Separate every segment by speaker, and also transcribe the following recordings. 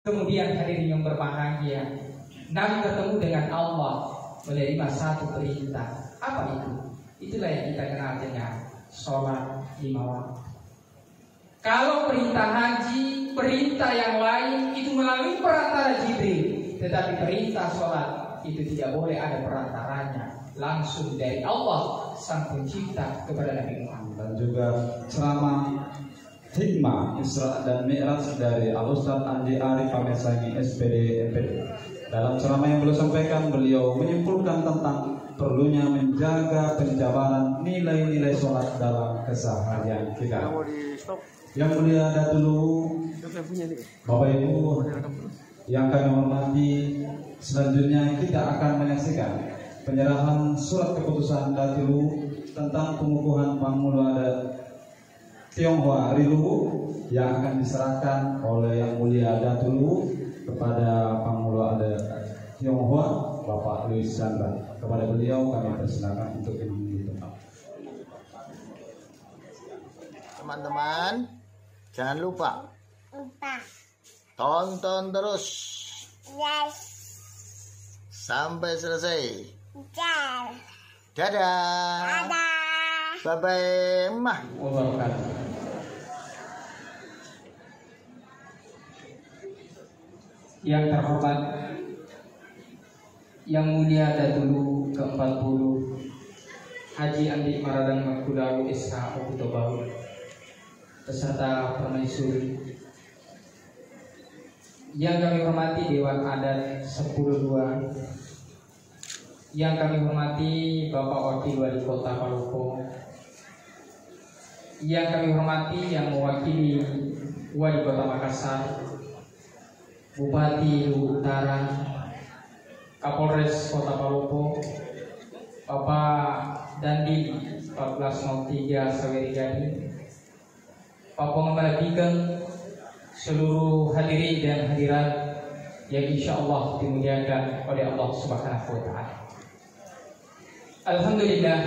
Speaker 1: Kemudian hadirin yang berbahagia, Nabi bertemu dengan Allah menerima satu perintah. Apa itu? Itulah yang kita kenal dengan sholat 5 waktu. Kalau perintah haji, perintah yang lain itu melalui perantara Jibril, tetapi perintah sholat itu tidak boleh ada perantaranya, langsung dari Allah Sang Pencipta kepada Nabi Muhammad.
Speaker 2: Dan juga ceramah hikmah Isra dan Mi'raj dari Al-Ustaz Andi Arif Pamesangi SPD MPD. Dalam ceramah yang beliau sampaikan, beliau menyimpulkan tentang perlunya menjaga penjabaran nilai-nilai sholat dalam keseharian kita. Yang mulia dulu Bapak Ibu yang kami hormati, selanjutnya kita akan menyaksikan penyerahan surat keputusan Datilu tentang pengukuhan Pangulo Adat Tionghoa Rilu yang akan diserahkan oleh Yang Mulia Datilu kepada Pangulo Adat Tionghoa Bapak Louis Chandra. Kepada beliau kami persilakan untuk mengambil tempat.
Speaker 3: Teman-teman, jangan lupa tonton terus sampai selesai. Dadah. Bye-bye.
Speaker 1: Yang terhormat, Yang Mulia Datilu ke-40 Haji Andi Maradang Makudau SH Okutobau, beserta permaisuri. Yang kami hormati Dewan Adat 10-2, yang kami hormati Bapak Wakil Wali Kota Palopo, yang kami hormati yang mewakili Wali Kota Makassar, Bupati Luhut Utara, Kapolres Kota Palopo, Bapak Dandi 1403 Sawerigani, Pak Pengemala Bigeng, seluruh hadirin dan hadirat yang insya Allah dimuliakan oleh Allah Subhanahu wa Ta'ala. Alhamdulillah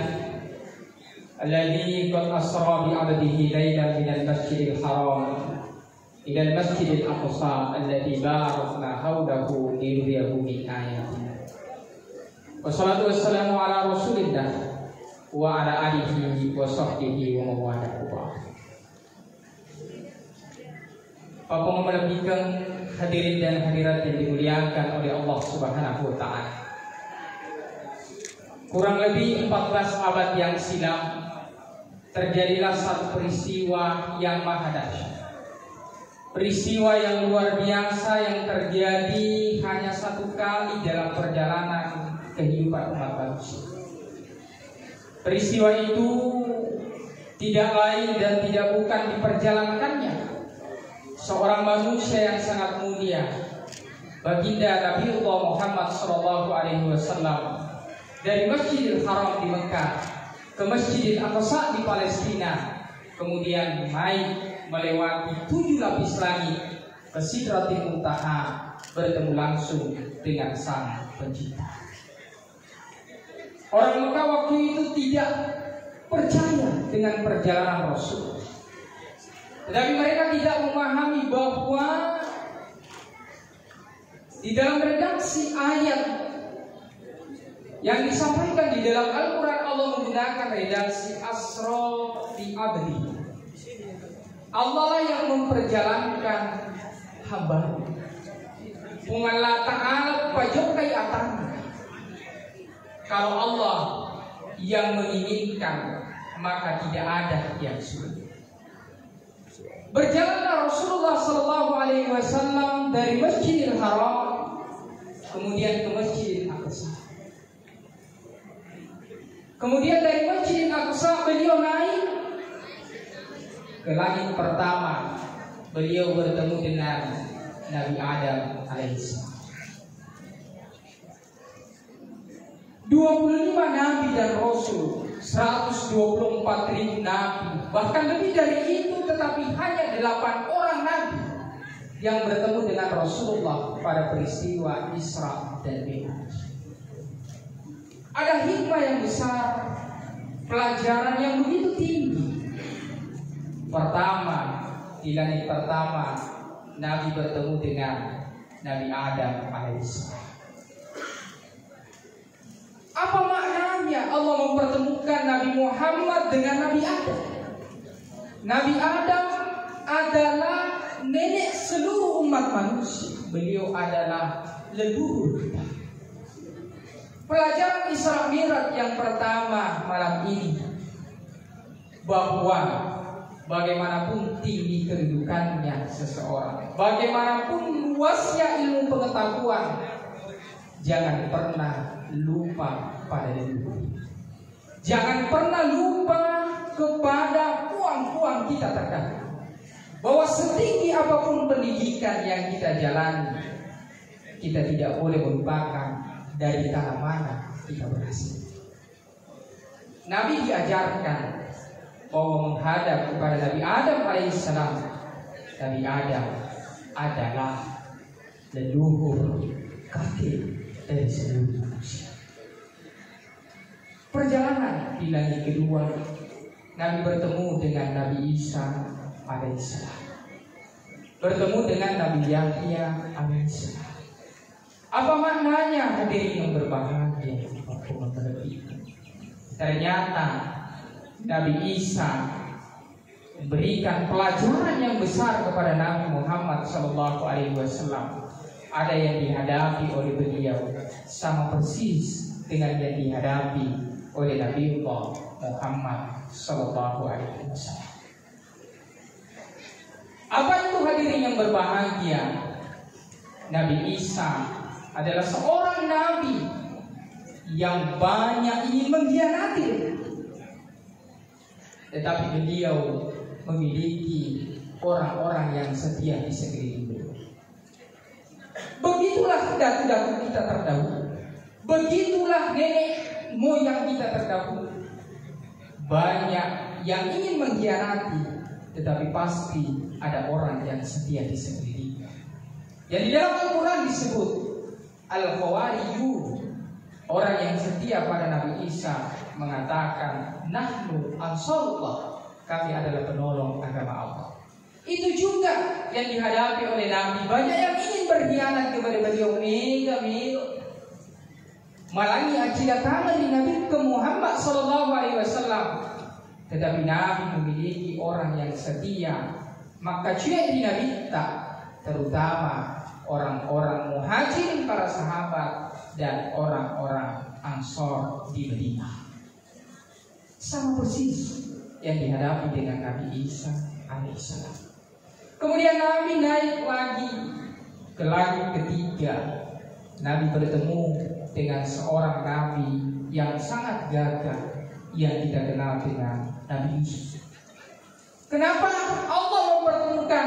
Speaker 1: alladzi qad asra bi 'abdihi lailan minal masjidil haram ila al masjidil aqsa alladzi barakna hawlahu liyuriyahu min ayatina. Wassalatu wassalamu ala Rasulillah wa ala alihi wa sahbihi wa mawalahu. Pak Pengemala Bigeng, hadirin dan hadirat yang dimuliakan oleh Allah Subhanahu wa Ta'ala. Kurang lebih 14 abad yang silam terjadilah satu peristiwa yang maha dahsyat. Peristiwa yang luar biasa yang terjadi hanya satu kali dalam perjalanan kehidupan umat manusia. Peristiwa itu tidak lain dan tidak bukan diperjalankannya seorang manusia yang sangat mulia, baginda Nabiullah Muhammad SAW, dari Masjidil Haram di Mekah ke Masjidil Aqsa di Palestina, kemudian naik melewati 7 lapis langit ke Sidratil Muntaha, bertemu langsung dengan Sang Pencipta. Orang Mekah waktu itu tidak percaya dengan perjalanan Rasul, tetapi mereka tidak memahami bahwa di dalam redaksi ayat yang disampaikan di dalam Al-Quran, Allah menggunakan redaksi asra bi abdi. Allah lah yang memperjalankan hamba. Bungalah ta'ala pajokai atang. Kalau Allah yang menginginkan, maka tidak ada yang sulit. Berjalanlah Rasulullah SAW dari Masjidil Haram kemudian ke Masjidil Aqsa. Kemudian dari Masjidil Aqsa beliau naik ke langit pertama. Beliau bertemu dengan Nabi Adam alaihissalam. 25 nabi dan rasul, 124.000 nabi, bahkan lebih dari itu, tetapi hanya 8 orang nabi yang bertemu dengan Rasulullah pada peristiwa Isra dan Mi'raj. Ada hikmah yang besar, pelajaran yang begitu tinggi. Pertama, di langit pertama Nabi bertemu dengan Nabi Adam alaihissalam. Apa maknanya Allah mempertemukan Nabi Muhammad dengan Nabi Adam? Nabi Adam adalah nenek seluruh umat manusia. Beliau adalah leluhur kita. Pelajaran Isra Mi'raj yang pertama malam ini, bahwa bagaimanapun tinggi kedudukannya seseorang, bagaimanapun luasnya ilmu pengetahuan, jangan pernah lupa pada leluhur. Jangan pernah lupa kepada puang-puang kita terdahulu, bahwa setinggi apapun pendidikan yang kita jalani, kita tidak boleh melupakan dari tanah mana kita berhasil. Nabi diajarkan bahwa menghadap kepada Nabi Adam alaihissalam. Nabi Adam adalah leluhur kakek dari seluruh manusia. Perjalanan di langit kedua, Nabi bertemu dengan Nabi Isa alaihissalam, bertemu dengan Nabi Yahya alaihissalam. Apa maknanya hadirin yang berbahagia? Ternyata Nabi Isa memberikan pelajaran yang besar kepada Nabi Muhammad SAW. Ada yang dihadapi oleh beliau sama persis dengan yang dihadapi oleh Nabi Muhammad SAW. Apa itu hadirin yang berbahagia? Nabi Isa adalah seorang nabi yang banyak ingin mengkhianati, tetapi beliau memiliki orang-orang yang setia di sekeliling beliau. Begitulah datu-datu kita terdahulu, begitulah nenek moyang kita terdahulu. Banyak yang ingin mengkhianati, tetapi pasti ada orang yang setia di sekelilingnya. Jadi dalam Al-Quran disebut Al-Khawariyun, orang yang setia pada Nabi Isa, mengatakan nahnu ansarullah, kami adalah penolong agama Allah. Itu juga yang dihadapi oleh Nabi. Banyak yang ingin berkhianat kepada beliau, malangi akidah tangan di Nabi ke Muhammad SAW. Tetapi Nabi memiliki orang yang setia, maka cuek di Nabi tak, terutama orang-orang muhajirin para sahabat dan orang-orang Ansor di Madinah. Sama persis yang dihadapi dengan Nabi Isa alaihissalam. Kemudian Nabi naik lagi ke langit ketiga. Nabi bertemu dengan seorang Nabi yang sangat gagah, yang kita kenal dengan Nabi Yusuf. Kenapa Allah mempertemukan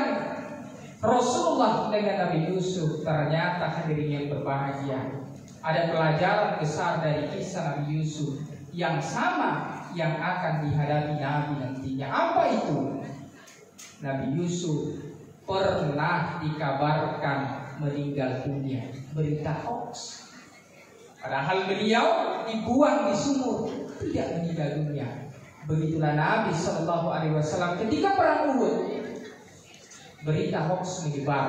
Speaker 1: Rasulullah dengan Nabi Yusuf? Ternyata hadirin yang berbahagia, ada pelajaran besar dari kisah Nabi Yusuf yang sama yang akan dihadapi Nabi nantinya. Apa itu? Nabi Yusuf pernah dikabarkan meninggal dunia, berita hoax. Padahal beliau dibuang di sumur, tidak meninggal dunia. Begitulah Nabi SAW ketika perang Uhud, berita hoax menyebar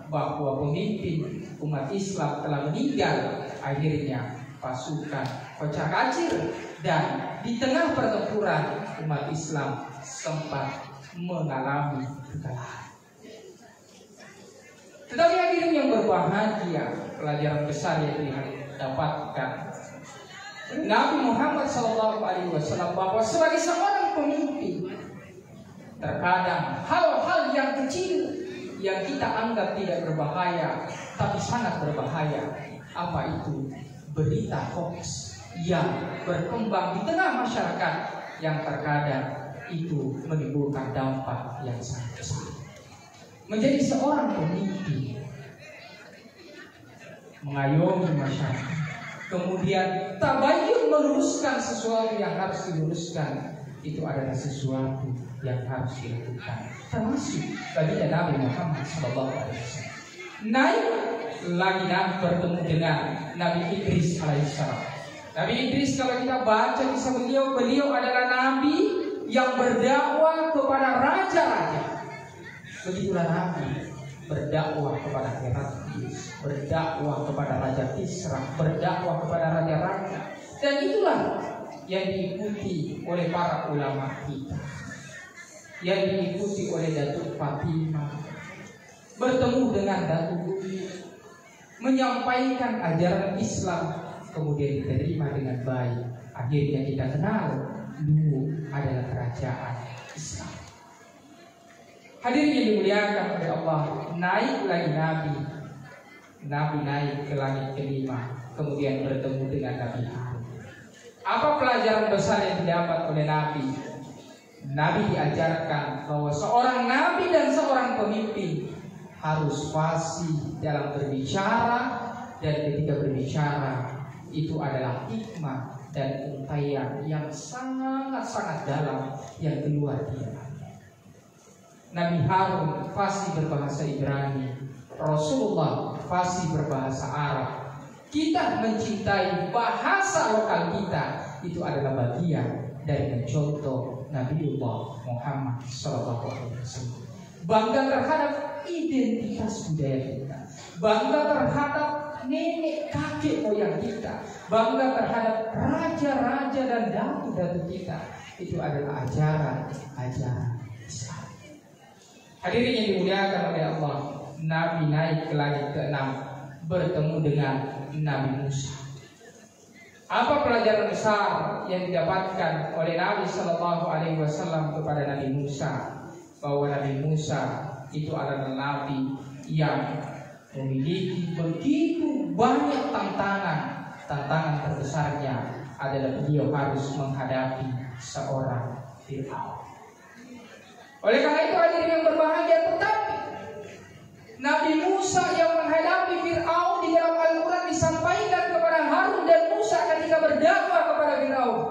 Speaker 1: bahwa pemimpin umat Islam telah meninggal. Akhirnya pasukan kocar-kacir, dan di tengah pertempuran umat Islam sempat mengalami kekalahan. Tetapi hadirin yang berbahagia, pelajaran besar yang didapatkan Nabi Muhammad SAW, bahwa sebagai seorang pemimpin, terkadang hal-hal yang kecil yang kita anggap tidak berbahaya, tapi sangat berbahaya. Apa itu? Berita hoax yang berkembang di tengah masyarakat, yang terkadang itu menimbulkan dampak yang sangat besar. Menjadi seorang pemimpin, mengayomi masyarakat, kemudian tabayun meluruskan sesuatu yang harus diluruskan, itu adalah sesuatu yang harus dilakukan. Termasuk bagi Nabi Muhammad SAW. Naik lagi Nabi bertemu dengan Nabi Idris alaihissalam. Nabi Idris, kalau kita baca kisah beliau adalah Nabi yang berdakwah kepada raja-raja. Begitulah Nabi berdakwah kepada Heraklius, berdakwah kepada Raja Kisra, berdakwah kepada raja-raja. Dan itulah yang diikuti oleh para ulama kita, yang diikuti oleh Datuk Fatimah, bertemu dengan Datuk Gumi, menyampaikan ajaran Islam, kemudian diterima dengan baik. Akhirnya kita kenal dulu adalah kerajaan Islam. Hadirin yang dimuliakan oleh Allah, naik lagi Nabi naik ke langit kelima, kemudian bertemu dengan Nabi Harun. Apa pelajaran besar yang didapat oleh Nabi? Nabi diajarkan bahwa seorang nabi dan seorang pemimpin harus fasih dalam berbicara, dan ketika berbicara itu adalah hikmah dan untaian yang sangat-sangat dalam yang keluar dia. Nabi Harun fasih berbahasa Ibrani, Rasulullah fasih berbahasa Arab. Kita mencintai bahasa lokal kita, itu adalah bagian dari mencontoh Nabiullah Muhammad SAW. Bangga terhadap identitas budaya kita, bangga terhadap nenek kakek moyang kita, bangga terhadap raja-raja dan datu-datu kita. Itu adalah ajaran Islam. Hadirin yang dimuliakan oleh Allah, Nabi naik ke langit ke-6, bertemu dengan Nabi Musa. Apa pelajaran besar yang didapatkan oleh Nabi Shallallahu Alaihi Wasallam kepada Nabi Musa? Bahwa Nabi Musa itu adalah nabi yang memiliki begitu banyak tantangan. Tantangan terbesarnya adalah beliau harus menghadapi seorang Fir'aun. Oleh karena itu hadirin yang berbahagia, tetapi Nabi Musa yang menghadapi Fir'aun di dalam Al-Quran disampaikan kepada Harun dan Musa ketika berdakwah kepada Fir'aun.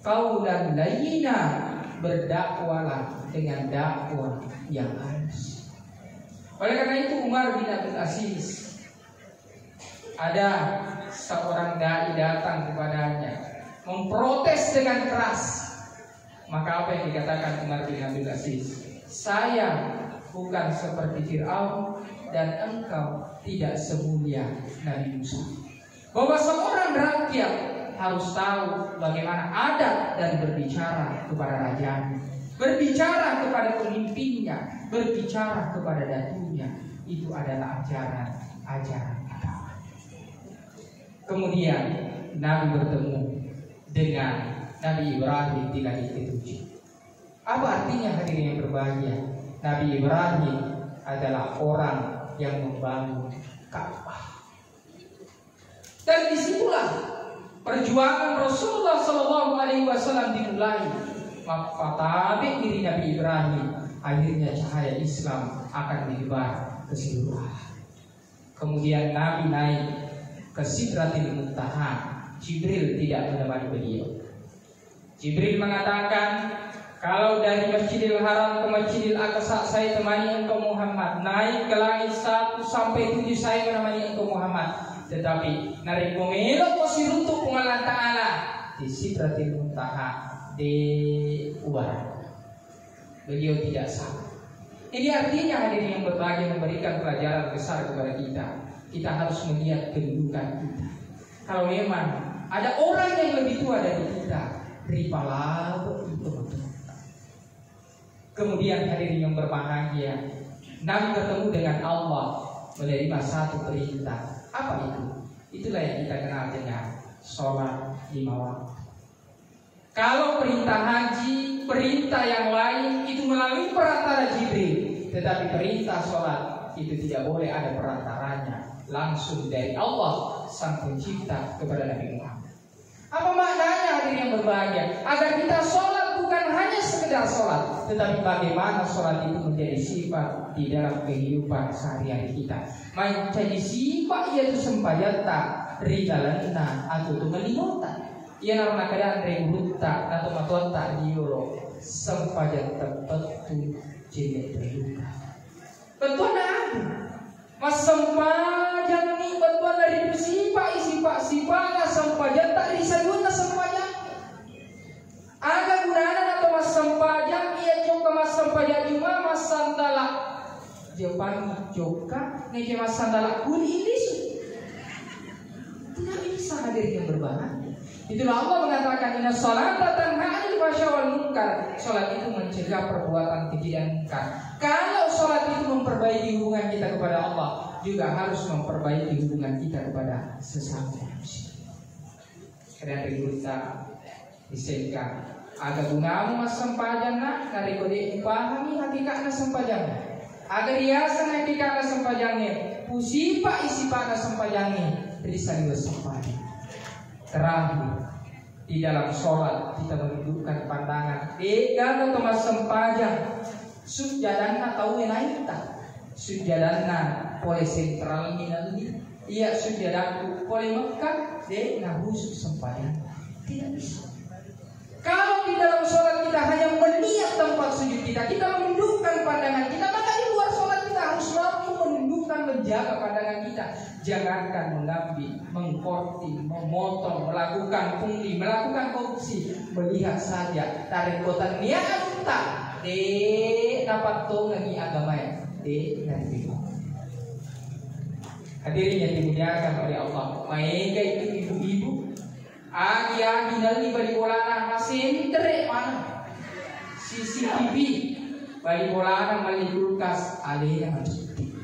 Speaker 1: Qaulan layyina, berdakwalah dengan dakwah yang halus. Oleh karena itu Umar bin Abdul Aziz, ada seorang dai datang kepadanya memprotes dengan keras. Maka apa yang dikatakan Umar bin Abdul Aziz? Saya bukan seperti Fir'aun dan engkau tidak semulia Nabi Musa. Bahwa seorang rakyat harus tahu bagaimana adat dan berbicara kepada rajanya, berbicara kepada pemimpinnya, berbicara kepada datunya. Itu adalah ajaran agama. Kemudian Nabi bertemu dengan Nabi Ibrahim di langit ke-7. Apa artinya hadirin yang berbahagia? Nabi Ibrahim adalah orang yang membangun Ka'bah. Dan disitulah perjuangan Rasulullah SAW dimulai. Fatabi diri Nabi Ibrahim, akhirnya cahaya Islam akan menyebar ke seluruh alam. Kemudian Nabi naik ke Sidratil Muntaha. Jibril tidak menemani beliau. Jibril mengatakan, kalau dari Masjidil Haram ke Masjidil Aqsa saya temani engkau Muhammad. Naik ke langit 1 sampai 7 saya menemani engkau Muhammad. Tetapi narik pemelo posiruntuk pengalan ta'ala di Sidratil Muntaha di Ubar. Beliau tidak sama. Ini artinya hadirin yang berbahagia memberikan pelajaran besar kepada kita. Kita harus melihat kedudukan kita. Kalau memang ada orang yang lebih tua dari kita, ripalah itu. Kemudian hadirin yang berbahagia, Nabi bertemu dengan Allah, menerima satu perintah. Apa itu? Itulah yang kita kenal dengan sholat 5 waktu. Kalau perintah haji, perintah yang lain itu melalui perantara Jibril, tetapi perintah sholat itu tidak boleh ada perantaranya, langsung dari Allah Sang Pencipta kepada Nabi Muhammad. Apa maknanya hadirin yang berbahagia? Agar kita sholat bukan hanya sekedar sholat, tetapi bagaimana sholat itu menjadi sifat di dalam kehidupan sehari-hari kita. Menjadi sifat yaitu sempajata rigalanna atau tumelinota. Ia naruna keadaan rengguta atau matuata diolo sempajata betul jenis terluka. Betul ada. Mas sempajat ni betul dari sifat sempajat tak disebutnya sempajat. Agak gunakan atau mas sempajat ia juga mas sempajat cuma mas santala Jepang joka neke masandala kuli ilis. Tidak bisa hadir yang berbahagia. Itulah Allah mengatakan inna sholata tanha 'anil fahsya'i wal munkar. Salat itu mencegah perbuatan keji dan munkar. Kalau salat itu memperbaiki hubungan kita kepada Allah, juga harus memperbaiki hubungan kita kepada sesama manusia. Kadang kita disebutkan agar gunamu mas sempajana dari kode pahami hakikatnya sempajana. Agar hiasan hakikatnya sempajana. Pusipa isipa sempajana. Jadi saling bersempajana. Terakhir, di dalam sholat kita menundukkan pandangan. Gak atau sempajang sujadana tahu enaita. Sujadana pole sentral minalni. Iya sujadaku pole Mekah. Ngahusuk sempajang. Tidak bisa. Kalau di dalam sholat kita hanya melihat tempat sujud kita, kita menundukkan pandangan kita, maka di luar sholat kita harus mampu menundukkan, menjaga pandangan kita. Jangankan mengambil, mengkorting, memotong, melakukan pungli, melakukan korupsi, melihat saja tarik kota niat tak dapat tongani agama ya, nanti. Hadirin yang dimuliakan oleh Allah, mereka itu ibu-ibu. Agi nali bali bolana masih terek mana CCTV bali bolana mali kulkas alena mati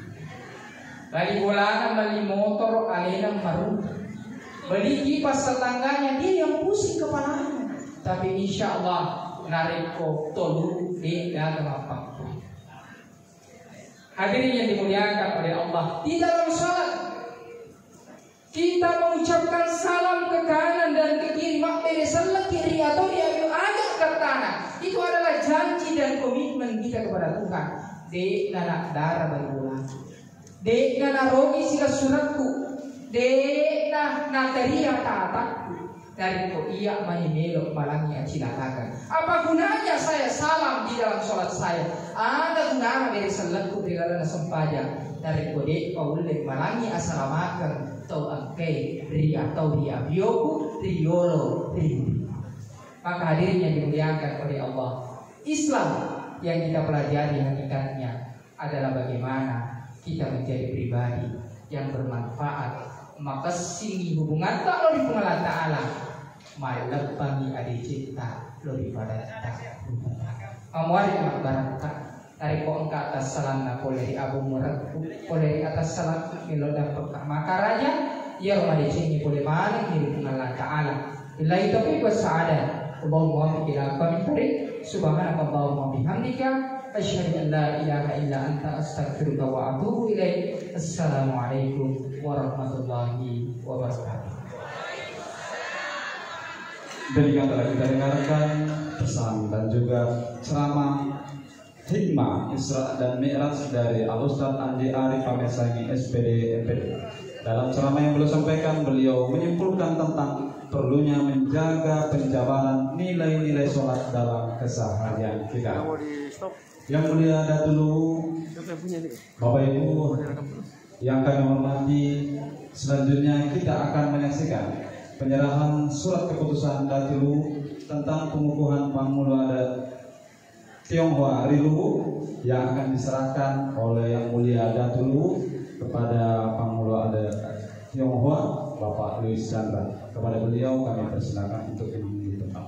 Speaker 1: bali bolana mali motor alena maru bali kipas tetangganya dia yang pusing kepalanya tapi insya Allah nareko tolu di dalam apa. Hadirin yang dimuliakan oleh Allah, di dalam salat kita mengucapkan salam ke kanan dan ke kiri, makbere salat kiri atau diambil agak ke tanah. Itu adalah janji dan komitmen kita kepada Tuhan. Dek nana darah berbulan, dek nana rogi sila suratku, dek nana teriak tatakku. Dari ko iya menyemelok malangi acilakakan. Apa gunanya saya salam di dalam sholat saya? Ada gunanya dari salatku di dalam sempajang. Dari ko dek paulik malangi asalamakan. Tau angkai ri atau ria bioku riolo ri. Maka hadirin yang dimuliakan oleh Allah, Islam yang kita pelajari hakikatnya adalah bagaimana kita menjadi pribadi yang bermanfaat, maka sini hubungan tak lo di pengenalan Ta'ala malepangi adi cinta lo di pada tak amwari makbarata. Dari ko ke atas salam na di abu murad di atas salam milo dapat maka raja ya rumah sini boleh maling di pengenalan Ta'ala. Illa itu pun bersaada. Allahumma ila qamtari subhanakallahumma bihamdika asyhadu an la ilaha illa anta astaghfiruka wa atubu ilaik. Assalamualaikum warahmatullahi wabarakatuh.
Speaker 2: Demikian telah kita dengarkan pesan dan juga ceramah hikmah Isra dan Mi'raj dari Al-Ustaz Andi Arif Pamesangi SPD MPD. Dalam ceramah yang beliau sampaikan, beliau menyimpulkan tentang perlunya menjaga penjabaran nilai-nilai sholat dalam keseharian kita. Yang mulia dulu Bapak Ibu yang kami hormati, selanjutnya kita akan menyaksikan penyerahan surat keputusan Datulu tentang pengukuhan Pangmulo Adat Tionghoa Rilu yang akan diserahkan oleh Yang Mulia Datulu kepada Pangmulo Adat Tionghoa Bapak Louis Chandra. Kepada beliau kami persilakan untuk mengambil tempat.